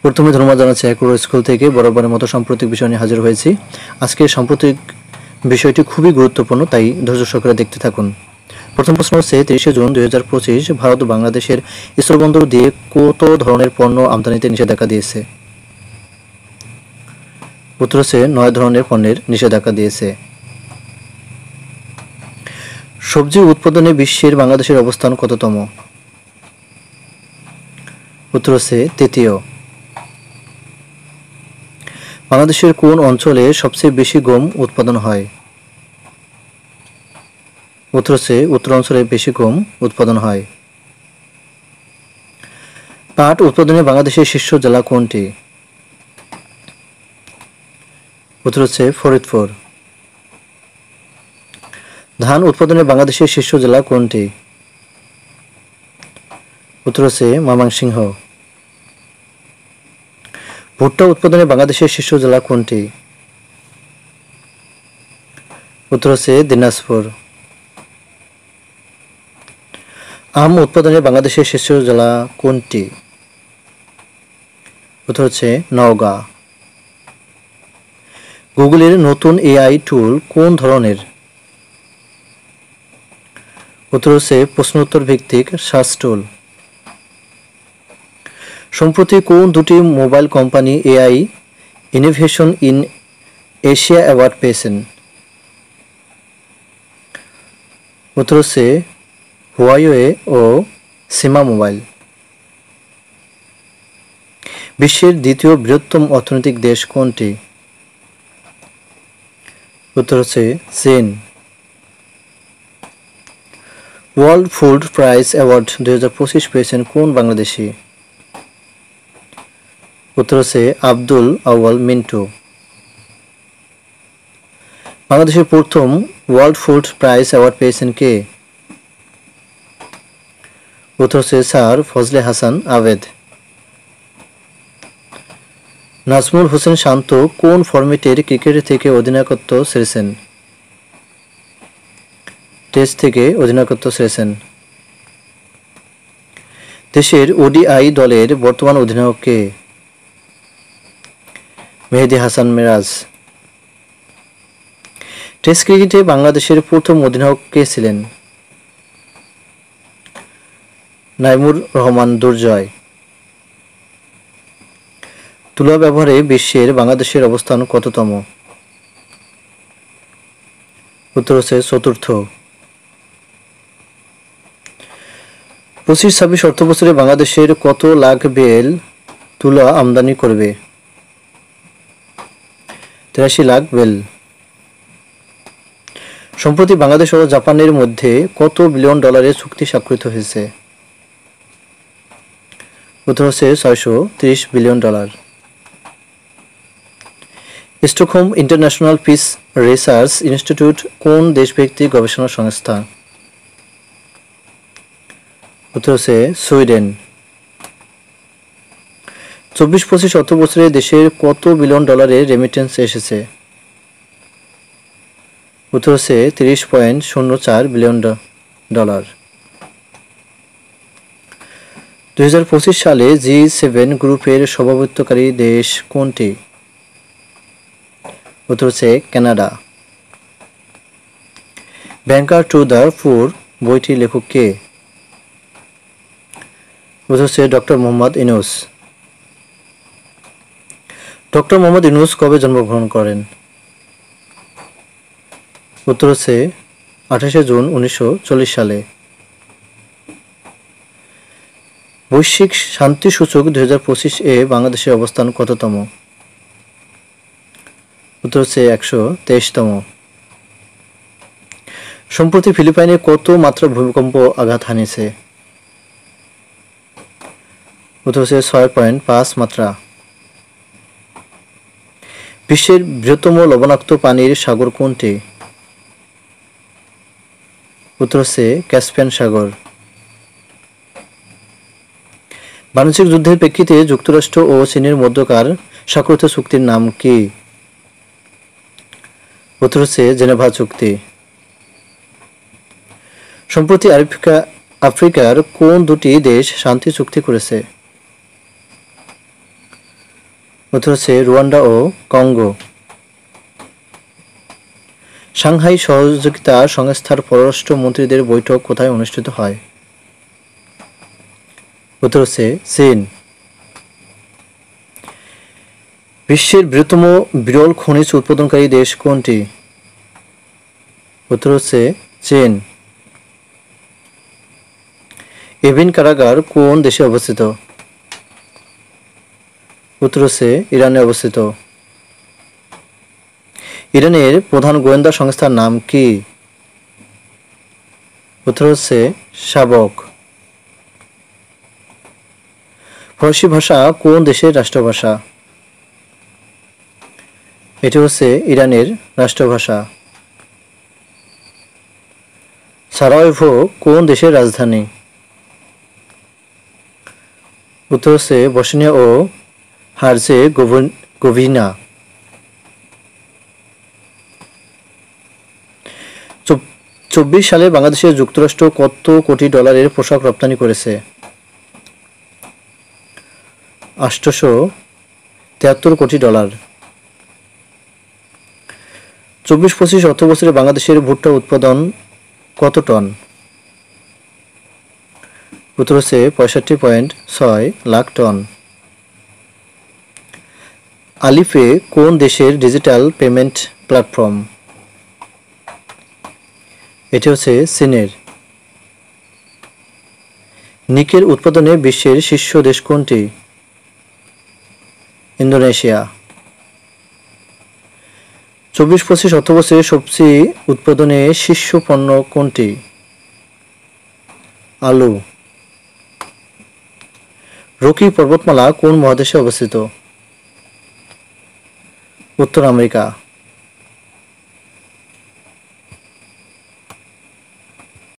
প্রথমে ধন্যবাদ জানাচ্ছি অ্যাকুরো স্কুল থেকে বরাবরের মতো সাম্প্রতিক বিষয় নিয়ে হাজির হয়েছি। আজকে সাম্প্রতিক বিষয়টি খুবই গুরুত্বপূর্ণ, তাই ধৈর্য সহকারে দেখতে থাকুন। প্রথম প্রশ্ন হচ্ছে 30শে জুন 2025 ভারত ও বাংলাদেশের স্থলবন্দর দিয়ে কত ধরনের পণ্য আমদানিতে নিষেধাজ্ঞা দিয়েছে? উত্তর হচ্ছে 9 ধরনের পণ্যের নিষেধাজ্ঞা দিয়েছে। সবজি উৎপাদনে বিশ্বের বাংলাদেশের অবস্থান কততম? উত্তর হচ্ছে তৃতীয়। বাংলাদেশের কোন অঞ্চলে সবচেয়ে বেশি গম উৎপাদন হয়? উত্তর হচ্ছে উত্তর অঞ্চলে বেশি গম উৎপাদন হয়। পাট উৎপাদনে বাংলাদেশের শীর্ষ জেলা কোনটি? উত্তর হচ্ছে ফরিদপুর। ধান উৎপাদনে বাংলাদেশের শীর্ষ জেলা কোনটি? উত্তর হচ্ছে ময়মনসিংহ। ভুট্টা উৎপাদনে বাংলাদেশের শীর্ষ জেলা কোনটি? উত্তর হচ্ছে দিনাজপুর। আম উৎপাদনে বাংলাদেশের শীর্ষ জেলা কোনটি? উত্তর হচ্ছে নওগাঁ। গুগলের নতুন এআই টুল কোন ধরনের? উত্তর হচ্ছে প্রশ্নোত্তর ভিত্তিক সার্চ টুল। সম্প্রতি কোন দুটি mobile company AI innovation in Asia award পেয়েছেন? উত্তর হচ্ছে হুয়াওয়ে ও সিমা মোবাইল। বিশ্বের দ্বিতীয় বৃহত্তম অর্থনৈতিক দেশ কোনটি? উত্তর হচ্ছে চীন। ওয়ার্ল্ড ফুড প্রাইজ অ্যাওয়ার্ড 2025 পেয়েছেন কোন বাংলাদেশি? উত্তর হচ্ছে আব্দুল আউয়াল মিন্টু। বাংলাদেশের প্রথম ওয়ার্ল্ড ফুড প্রাইজ অ্যাওয়ার্ড পেয়েছেন কে? উত্তর হচ্ছে স্যার ফজলে হাসান আবেদ। নাজমুল হোসেন শান্ত কোন ফরম্যাটের ক্রিকেট থেকে অধিনায়কত্ব ছেড়েছেন? টেস্ট থেকে অধিনায়কত্ব ছেড়েছেন। দেশের ওডিআই দলের বর্তমান অধিনায়ক কে? মেহেদী হাসান মিরাজ। টেস্ট ক্রিকেটে বাংলাদেশের প্রথম অধিনায়ক কে ছিলেন? নাইমুর রহমান দুর্জয়। তুলা ব্যবহারে বিশ্বের বাংলাদেশের অবস্থান কততম? উত্তর হচ্ছে চতুর্থ। 25-26 অর্থবছরে বাংলাদেশের কত লাখ বেল তুলা আমদানি করবে? 83 লাখ বেল। সম্প্রতি বাংলাদেশ ও জাপানের মধ্যে কত বিলিয়ন ডলারের চুক্তি স্বাক্ষরিত হয়েছে? উত্তর হচ্ছে 630 billion dollar. Stockholm international piece research institute কোন দেশভিত্তিক গবেষণা সংস্থা? উত্তর হচ্ছে সুইডেন। 24-25 অর্থবছরে দেশের কত বিলিয়ন ডলারের রেমিটেন্স এসেছে? উত্তর হচ্ছে 30.04 বিলিয়ন ডলার। 2025 সালে G7 গ্রুপের সভাপতিত্বকারী দেশ কোনটি? উত্তর হচ্ছে Canada. Banker to the poor বইটির লেখক কে? উত্তর হচ্ছে ডক্টর মোহাম্মদ ইউনূস। ডক্টর মোহাম্মদ ইউনূস কবে জন্মগ্রহণ করেন? উত্তর হচ্ছে 28শে জুন 1940 সালে। বৈশ্বিক শান্তি সূচক 2025 এ বাংলাদেশের অবস্থান কততম? উত্তর হচ্ছে 123তম। সম্প্রতি ফিলিপাইনে কত মাত্রার ভূমিকম্প আঘাত হানিয়েছে? উত্তর হচ্ছে 6.5 মাত্রা। বিশ্বের বৃহত্তম লবণাক্ত পানির সাগর কোনটি? উত্তর হচ্ছে ক্যাসপিয়ান সাগর। বাণিজ্যিক যুদ্ধের প্রেক্ষিতে যুক্তরাষ্ট্র ও চীনের মধ্যকার স্বাক্ষরিত চুক্তির নাম কি? উত্তর হচ্ছে জেনেভা চুক্তি। সম্প্রতি আফ্রিকার কোন দুটি দেশ শান্তি চুক্তি করেছে? উত্তর হচ্ছে রুয়ান্ডা ও কঙ্গো। সাংহাই সহযোগিতা সংস্থার পররাষ্ট্র মন্ত্রীদের বৈঠক কোথায় অনুষ্ঠিত হয়? উত্তর হচ্ছে চীন। বিশ্বের বৃহত্তম বিরল খনিজ উৎপাদনকারী দেশ কোনটি? উত্তর হচ্ছে চীন। এভিন কারাগার কোন দেশে অবস্থিত? উত্তর হচ্ছে ইরানে অবস্থিত। ইরানের প্রধান গোয়েন্দা সংস্থার নাম কি? উত্তর হচ্ছে শাবক। ফরাসি ভাষা কোন দেশের রাষ্ট্রভাষা? এটি হচ্ছে ইরানের রাষ্ট্রভাষা। সারায়েভো কোন দেশের রাজধানী? উত্তর হচ্ছে বসনিয়া ও হার্জেগোভিনা। 24 সালে বাংলাদেশে যুক্তরাষ্ট্র কত কোটি ডলারের পোশাক রপ্তানি করেছে? 873 কোটি ডলার। 24-25 অর্থবছরে বাংলাদেশের ভুট্টা উৎপাদন কত টন? উত্তর হচ্ছে 65.6 লাখ টন। আলিপে কোন দেশের ডিজিটাল পেমেন্ট প্ল্যাটফর্ম? এটি হচ্ছে চীনের। নিকেল উৎপাদনে বিশ্বের শীর্ষ দেশ কোনটি? ইন্দোনেশিয়া। 24-25 অর্থবছরে সবজি উৎপাদনে শীর্ষ পণ্য কোনটি? আলু। রকি পর্বতমালা কোন মহাদেশে অবস্থিত? উত্তর আমেরিকা।